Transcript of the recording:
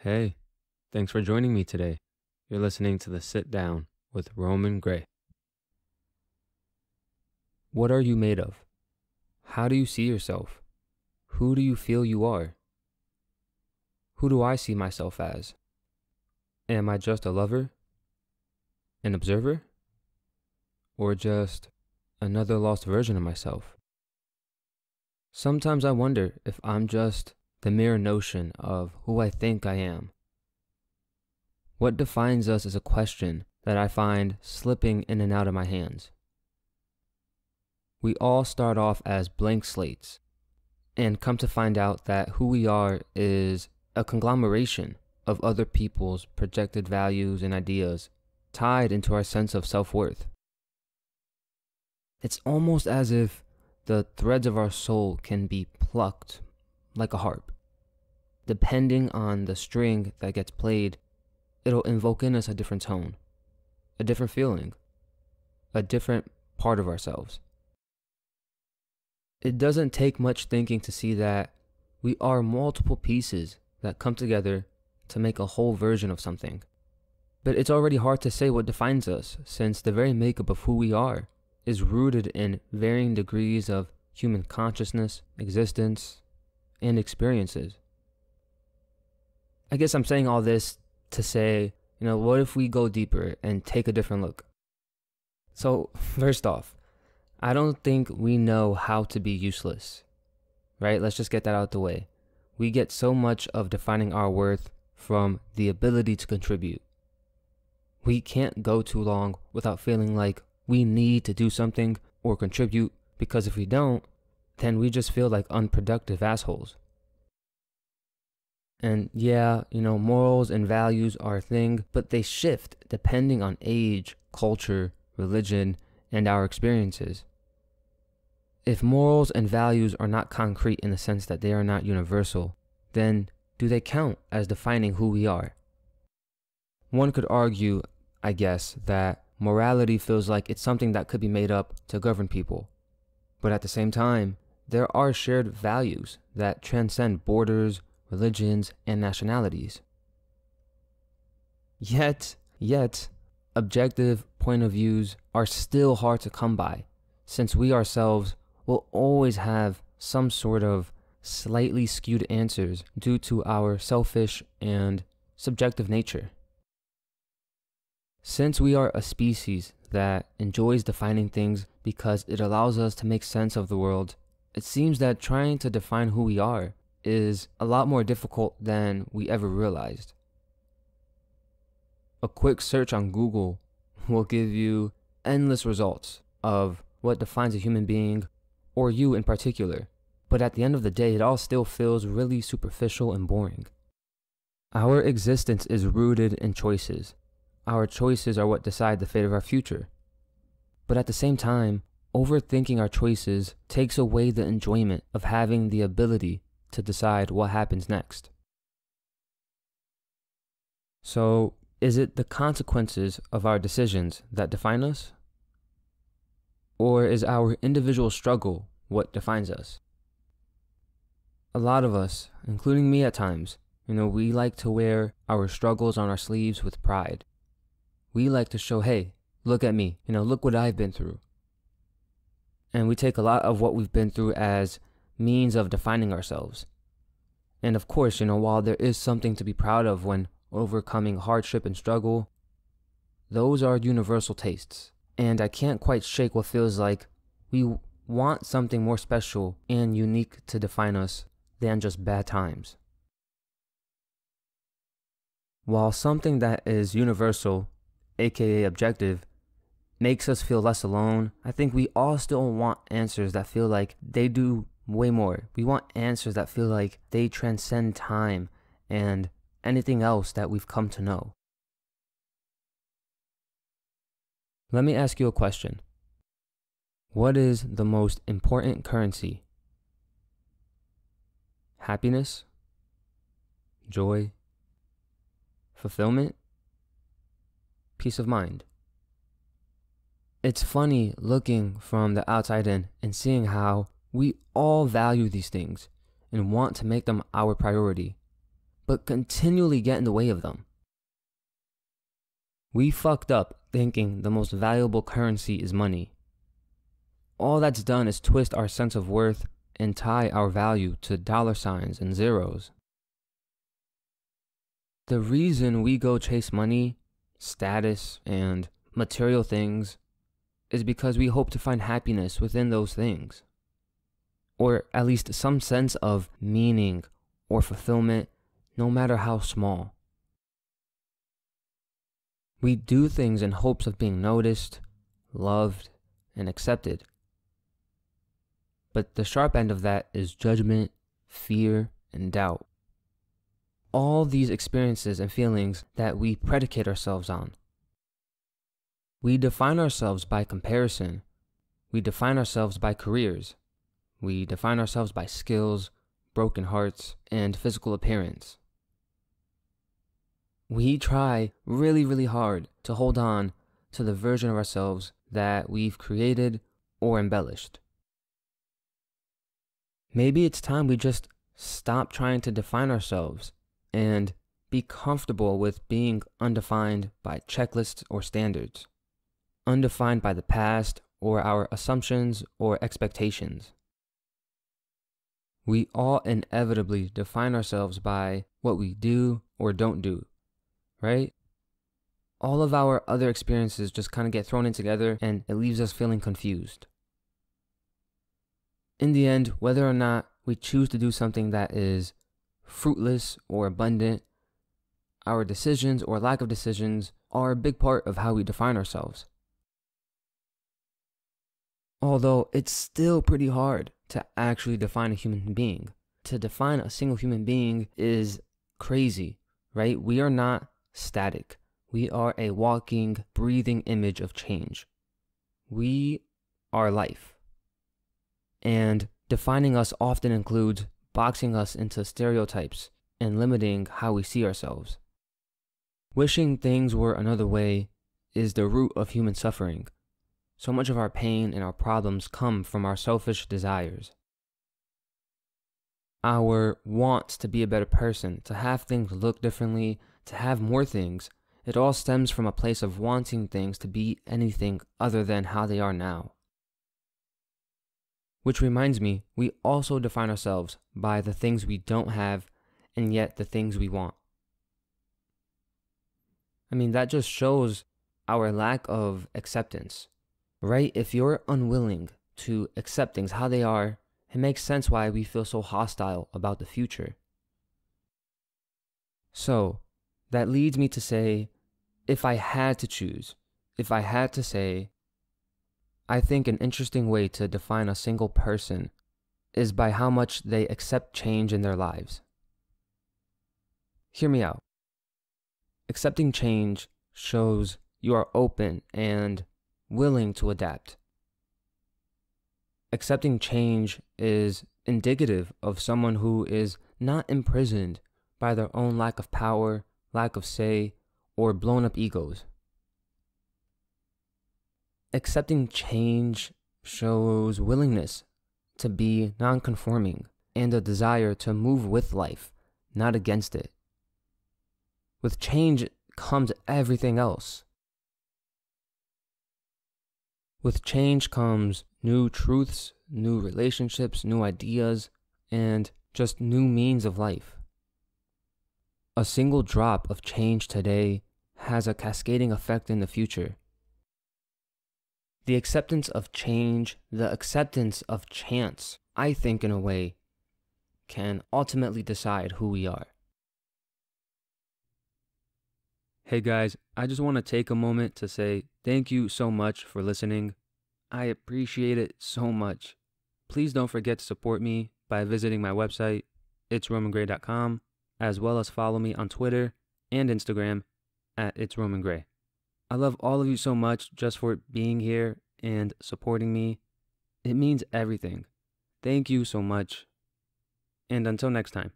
Hey, thanks for joining me today. You're listening to the Sit Down with Roman Gray. What are you made of? How do you see yourself? Who do you feel you are? Who do I see myself as? Am I just a lover? An observer? Or just another lost version of myself? Sometimes I wonder if I'm just the mere notion of who I think I am. What defines us is a question that I find slipping in and out of my hands. We all start off as blank slates and come to find out that who we are is a conglomeration of other people's projected values and ideas tied into our sense of self-worth. It's almost as if the threads of our soul can be plucked like a harp. Depending on the string that gets played, it'll invoke in us a different tone, a different feeling, a different part of ourselves. It doesn't take much thinking to see that we are multiple pieces that come together to make a whole version of something. But it's already hard to say what defines us, since the very makeup of who we are is rooted in varying degrees of human consciousness, existence, and experiences. I guess I'm saying all this to say, what if we go deeper and take a different look? So, first off, I don't think we know how to be useless, right? Let's just get that out the way. We get so much of defining our worth from the ability to contribute. We can't go too long without feeling like we need to do something or contribute, because if we don't, then we just feel like unproductive assholes. And yeah, morals and values are a thing, but they shift depending on age, culture, religion, and our experiences. If morals and values are not concrete in the sense that they are not universal, then do they count as defining who we are? One could argue, I guess, that morality feels like it's something that could be made up to govern people. But at the same time, there are shared values that transcend borders, religions, and nationalities. Yet, objective point of views are still hard to come by, since we ourselves will always have some sort of slightly skewed answers due to our selfish and subjective nature. Since we are a species that enjoys defining things because it allows us to make sense of the world, it seems that trying to define who we are is a lot more difficult than we ever realized. A quick search on Google will give you endless results of what defines a human being, or you in particular, but at the end of the day, it all still feels really superficial and boring. Our existence is rooted in choices. Our choices are what decide the fate of our future. But at the same time, overthinking our choices takes away the enjoyment of having the ability to decide what happens next. So, is it the consequences of our decisions that define us? Or is our individual struggle what defines us? A lot of us, including me at times, we like to wear our struggles on our sleeves with pride. We like to show, hey, look at me, look what I've been through. And we take a lot of what we've been through as means of defining ourselves. And of course, while there is something to be proud of when overcoming hardship and struggle, those are universal tastes. And I can't quite shake what feels like we want something more special and unique to define us than just bad times. While something that is universal, aka objective, makes us feel less alone, I think we all still want answers that feel like they do way more. We want answers that feel like they transcend time and anything else that we've come to know. Let me ask you a question. What is the most important currency? Happiness? Joy? Fulfillment? Peace of mind? It's funny looking from the outside in and seeing how we all value these things and want to make them our priority. but continually get in the way of them. We fucked up thinking the most valuable currency is money. All that's done is twist our sense of worth and tie our value to dollar signs and zeros. The reason we go chase money, status, and material things is because we hope to find happiness within those things, or at least some sense of meaning or fulfillment, no matter how small. We do things in hopes of being noticed, loved, and accepted. But the sharp end of that is judgment, fear, and doubt. All these experiences and feelings that we predicate ourselves on. We define ourselves by comparison. We define ourselves by careers. We define ourselves by skills, broken hearts, and physical appearance. We try really, really hard to hold on to the version of ourselves that we've created or embellished. Maybe it's time we just stop trying to define ourselves and be comfortable with being undefined by checklists or standards, undefined by the past or our assumptions or expectations. We all inevitably define ourselves by what we do or don't do, right? All of our other experiences just kind of get thrown in together and it leaves us feeling confused. In the end, whether or not we choose to do something that is fruitless or abundant, our decisions or lack of decisions are a big part of how we define ourselves. Although it's still pretty hard to actually define a human being. To define a single human being is crazy, right? We are not static. We are a walking, breathing image of change. We are life. And defining us often includes boxing us into stereotypes and limiting how we see ourselves. Wishing things were another way is the root of human suffering. So much of our pain and our problems come from our selfish desires. Our wants to be a better person, to have things look differently, to have more things, it all stems from a place of wanting things to be anything other than how they are now. Which reminds me, we also define ourselves by the things we don't have and yet the things we want. I mean, that just shows our lack of acceptance, right? If you're unwilling to accept things how they are, it makes sense why we feel so hostile about the future. So, that leads me to say, if I had to choose, if I had to say, I think an interesting way to define a single person is by how much they accept change in their lives. Hear me out. Accepting change shows you are open and willing to adapt. Accepting change is indicative of someone who is not imprisoned by their own lack of power, lack of say, or blown up egos. Accepting change shows willingness to be non-conforming and a desire to move with life, not against it. With change comes everything else. With change comes new truths, new relationships, new ideas, and just new means of life. A single drop of change today has a cascading effect in the future. The acceptance of change, the acceptance of chance, I think in a way, can ultimately decide who we are. Hey guys, I just want to take a moment to say thank you so much for listening. I appreciate it so much. Please don't forget to support me by visiting my website, itsromangray.com, as well as follow me on Twitter and Instagram at itsromangray. I love all of you so much just for being here and supporting me. It means everything. Thank you so much. And until next time.